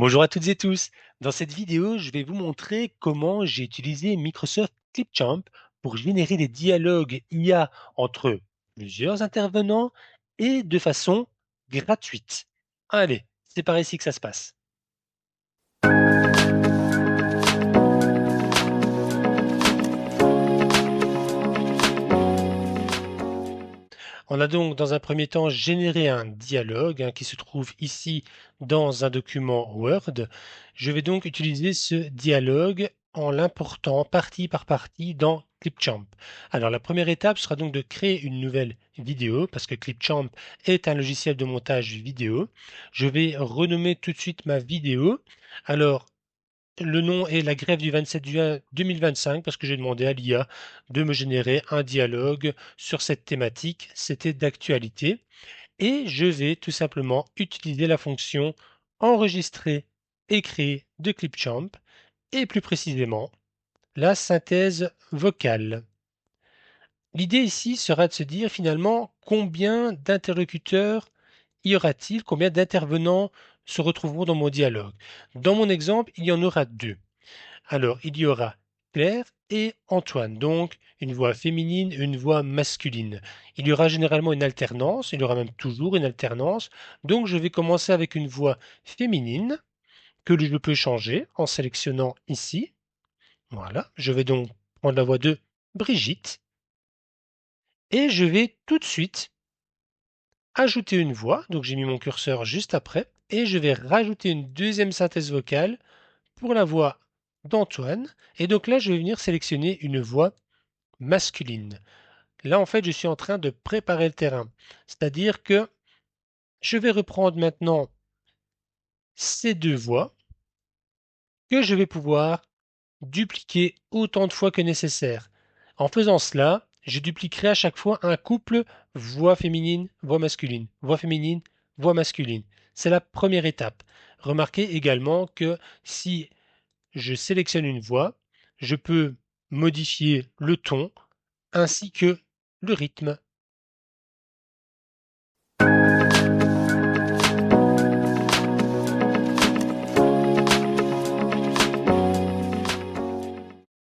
Bonjour à toutes et tous. Dans cette vidéo, je vais vous montrer comment j'ai utilisé Microsoft Clipchamp pour générer des dialogues IA entre plusieurs intervenants et de façon gratuite. Allez, c'est par ici que ça se passe. On a donc dans un premier temps généré un dialogue qui se trouve ici dans un document Word. Je vais donc utiliser ce dialogue en l'important partie par partie dans Clipchamp. Alors la première étape sera donc de créer une nouvelle vidéo parce que Clipchamp est un logiciel de montage vidéo. Je vais renommer tout de suite ma vidéo. Alors le nom est la grève du 27 juin 2025 parce que j'ai demandé à l'IA de me générer un dialogue sur cette thématique. C'était d'actualité. Et je vais tout simplement utiliser la fonction enregistrer et créer de Clipchamp et plus précisément la synthèse vocale. L'idée ici sera de se dire finalement combien d'interlocuteurs y aura-t-il, combien d'intervenants se retrouveront dans mon dialogue. Dans mon exemple, il y en aura deux. Alors, il y aura Claire et Antoine, donc une voix féminine et une voix masculine. Il y aura généralement une alternance, il y aura même toujours une alternance. Donc, je vais commencer avec une voix féminine que je peux changer en sélectionnant ici. Voilà, je vais donc prendre la voix de Brigitte et je vais tout de suite ajouter une voix. Donc, j'ai mis mon curseur juste après et je vais rajouter une deuxième synthèse vocale pour la voix d'Antoine. Et donc là, je vais venir sélectionner une voix masculine. Là, en fait, je suis en train de préparer le terrain. C'est-à-dire que je vais reprendre maintenant ces deux voix que je vais pouvoir dupliquer autant de fois que nécessaire. En faisant cela, je dupliquerai à chaque fois un couple voix féminine, voix masculine, voix féminine, voix masculine. C'est la première étape. Remarquez également que si je sélectionne une voix, je peux modifier le ton ainsi que le rythme.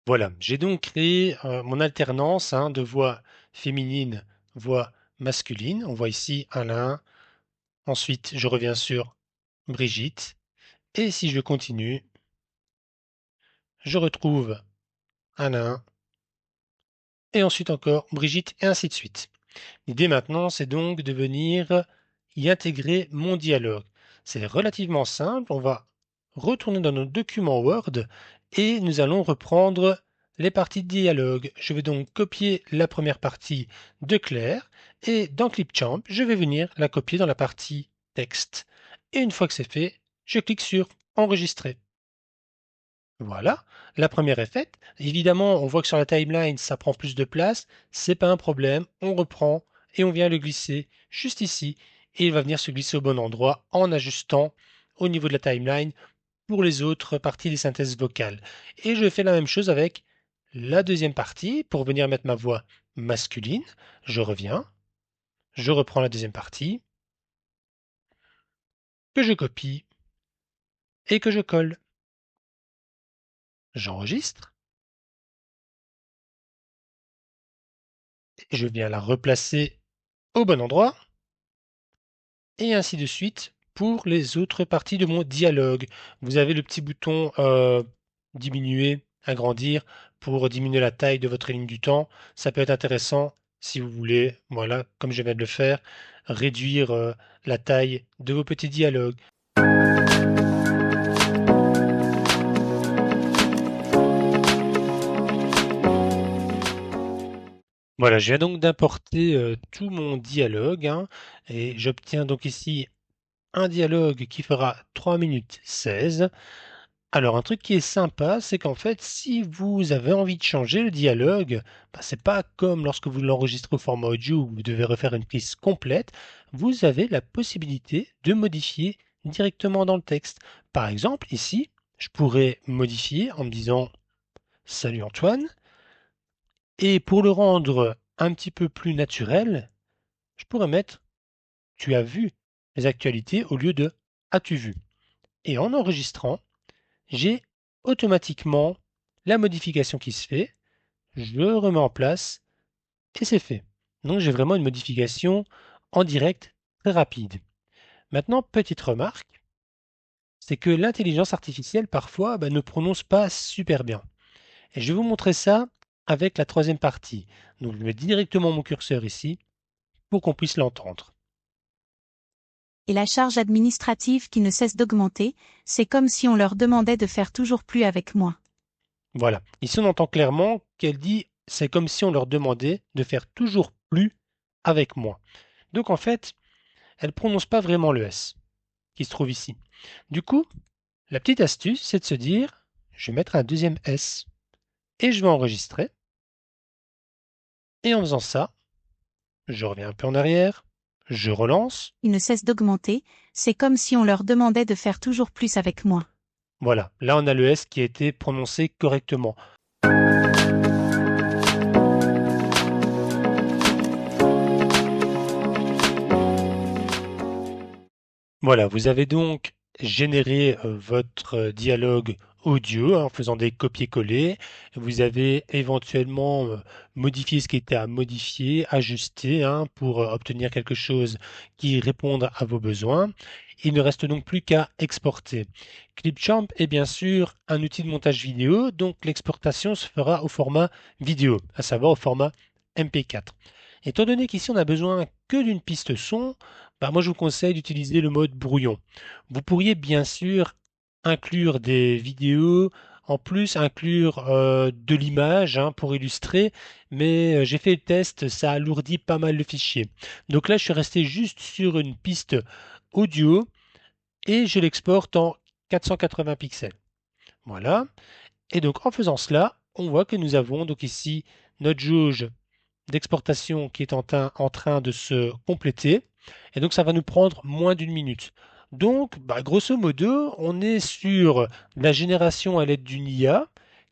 Voilà, j'ai donc créé mon alternance de voix féminine, voix masculine. On voit ici Alain. Ensuite, je reviens sur Brigitte. Et si je continue, je retrouve Alain. Et ensuite encore Brigitte, et ainsi de suite. L'idée maintenant, c'est donc de venir y intégrer mon dialogue. C'est relativement simple. On va retourner dans notre document Word et nous allons reprendre les parties de dialogue. Je vais donc copier la première partie de Claire et dans Clipchamp, je vais venir la copier dans la partie texte. Et une fois que c'est fait, je clique sur Enregistrer. Voilà, la première est faite. Évidemment, on voit que sur la timeline, ça prend plus de place. C'est pas un problème. On reprend et on vient le glisser juste ici. Et il va venir se glisser au bon endroit en ajustant au niveau de la timeline pour les autres parties des synthèses vocales. Et je fais la même chose avec la deuxième partie pour venir mettre ma voix masculine. Je reviens, je reprends la deuxième partie, que je copie et que je colle. J'enregistre et je viens la replacer au bon endroit. Et ainsi de suite pour les autres parties de mon dialogue. Vous avez le petit bouton diminuer, agrandir pour diminuer la taille de votre ligne du temps. Ça peut être intéressant si vous voulez, voilà, comme je viens de le faire, réduire la taille de vos petits dialogues. Voilà, je viens donc d'importer tout mon dialogue et j'obtiens donc ici un dialogue qui fera 3 minutes 16. Alors, un truc qui est sympa, c'est qu'en fait, si vous avez envie de changer le dialogue, c'est pas comme lorsque vous l'enregistrez au format audio où vous devez refaire une prise complète, vous avez la possibilité de modifier directement dans le texte. Par exemple, ici, je pourrais modifier en me disant Salut Antoine, et pour le rendre un petit peu plus naturel, je pourrais mettre Tu as vu les actualités au lieu de As-tu vu? Et en enregistrant, j'ai automatiquement la modification qui se fait, je remets en place et c'est fait. Donc j'ai vraiment une modification en direct très rapide. Maintenant, petite remarque, c'est que l'intelligence artificielle parfois ne prononce pas super bien. Et je vais vous montrer ça avec la troisième partie. Donc je mets directement mon curseur ici pour qu'on puisse l'entendre. Et la charge administrative qui ne cesse d'augmenter, c'est comme si on leur demandait de faire toujours plus avec moins. Voilà. Ici, on entend clairement qu'elle dit c'est comme si on leur demandait de faire toujours plus avec moi. Donc en fait, elle ne prononce pas vraiment le S qui se trouve ici. Du coup, la petite astuce, c'est de se dire je vais mettre un deuxième S et je vais enregistrer. Et en faisant ça, je reviens un peu en arrière, je relance. Il ne cesse d'augmenter, c'est comme si on leur demandait de faire toujours plus avec moins. Voilà, là on a le S qui a été prononcé correctement. Voilà, vous avez donc généré votre dialogue audio en faisant des copier-coller. Vous avez éventuellement modifié ce qui était à modifier, ajusté pour obtenir quelque chose qui réponde à vos besoins. Il ne reste donc plus qu'à exporter. Clipchamp est bien sûr un outil de montage vidéo, donc l'exportation se fera au format vidéo, à savoir au format MP4. Étant donné qu'ici on n'a besoin que d'une piste son, moi je vous conseille d'utiliser le mode brouillon. Vous pourriez bien sûr inclure des vidéos, en plus inclure de l'image pour illustrer, mais j'ai fait le test, ça alourdit pas mal le fichier. Donc là je suis resté juste sur une piste audio et je l'exporte en 480 pixels. Voilà. Et donc en faisant cela, on voit que nous avons donc ici notre jauge d'exportation qui est en train de se compléter. Et donc, ça va nous prendre moins d'une minute. Donc, grosso modo, on est sur la génération à l'aide d'une IA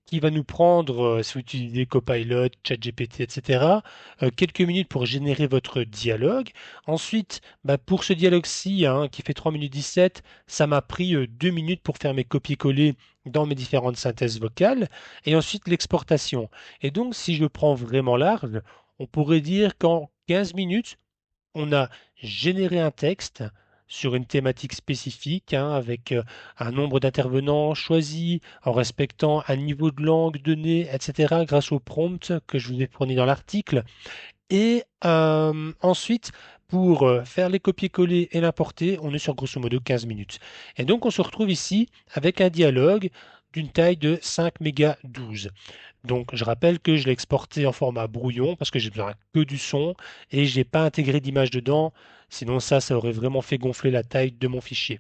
qui va nous prendre, si vous utilisez Copilot, ChatGPT, etc., quelques minutes pour générer votre dialogue. Ensuite, pour ce dialogue-ci, qui fait 3 minutes 17, ça m'a pris 2 minutes pour faire mes copier-coller dans mes différentes synthèses vocales. Et ensuite, l'exportation. Et donc, si je prends vraiment large, on pourrait dire qu'en 15 minutes, on a généré un texte sur une thématique spécifique, avec un nombre d'intervenants choisi, en respectant un niveau de langue donné, etc., grâce au prompt que je vous ai fourni dans l'article. Et ensuite, pour faire les copier-coller et l'importer, on est sur grosso modo 15 minutes. Et donc, on se retrouve ici avec un dialogue d'une taille de 5 mégas 12. Donc, je rappelle que je l'ai exporté en format brouillon parce que j'ai besoin que du son et je n'ai pas intégré d'image dedans. Sinon, ça aurait vraiment fait gonfler la taille de mon fichier.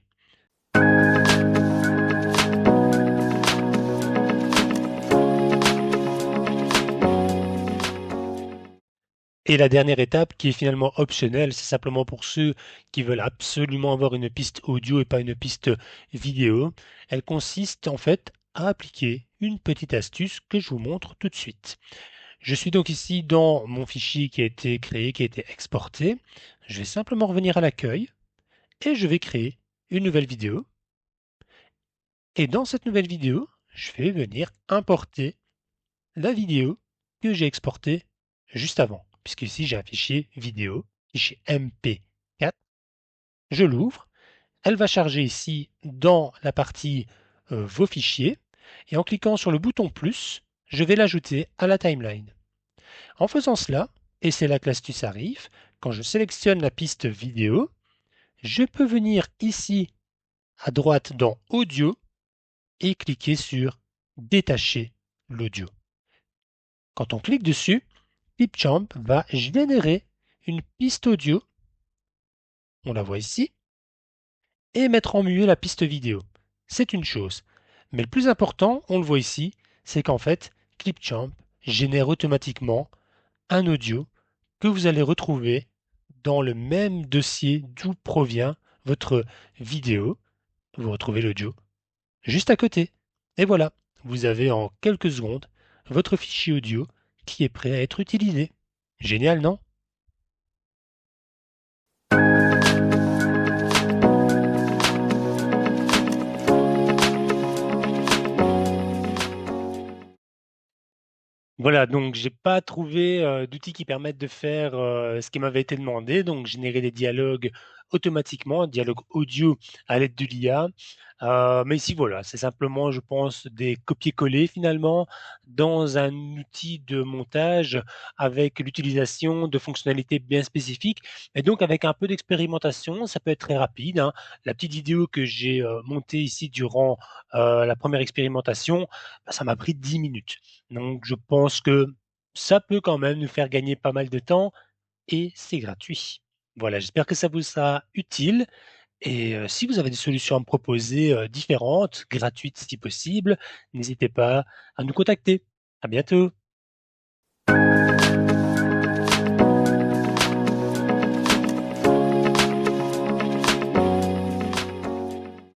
Et la dernière étape, qui est finalement optionnelle, c'est simplement pour ceux qui veulent absolument avoir une piste audio et pas une piste vidéo. Elle consiste en fait à appliquer une petite astuce que je vous montre tout de suite. Je suis donc ici dans mon fichier qui a été créé, qui a été exporté. Je vais simplement revenir à l'accueil et je vais créer une nouvelle vidéo. Et dans cette nouvelle vidéo, je vais venir importer la vidéo que j'ai exportée juste avant, puisqu'ici j'ai un fichier vidéo, fichier MP4. Je l'ouvre, elle va charger ici dans la partie vos fichiers, et en cliquant sur le bouton plus, je vais l'ajouter à la timeline. En faisant cela, et c'est là que l'astuce arrive, quand je sélectionne la piste vidéo, je peux venir ici à droite dans Audio et cliquer sur Détacher l'audio. Quand on clique dessus, Clipchamp va générer une piste audio, on la voit ici, et mettre en muet la piste vidéo. C'est une chose. Mais le plus important, on le voit ici, c'est qu'en fait, Clipchamp génère automatiquement un audio que vous allez retrouver dans le même dossier d'où provient votre vidéo. Vous retrouvez l'audio juste à côté. Et voilà, vous avez en quelques secondes votre fichier audio qui est prêt à être utilisé. Génial, non? Voilà, donc j'ai pas trouvé, d'outils qui permettent de faire, ce qui m'avait été demandé, donc générer des dialogues automatiquement, un dialogue audio à l'aide de l'IA. Mais ici, voilà, c'est simplement, je pense, des copier-coller finalement dans un outil de montage avec l'utilisation de fonctionnalités bien spécifiques et donc avec un peu d'expérimentation, ça peut être très rapide, hein. La petite vidéo que j'ai, montée ici durant, la première expérimentation, bah, ça m'a pris 10 minutes. Donc je pense que ça peut quand même nous faire gagner pas mal de temps et c'est gratuit. Voilà, j'espère que ça vous sera utile et si vous avez des solutions à me proposer, différentes, gratuites si possible, n'hésitez pas à nous contacter. À bientôt.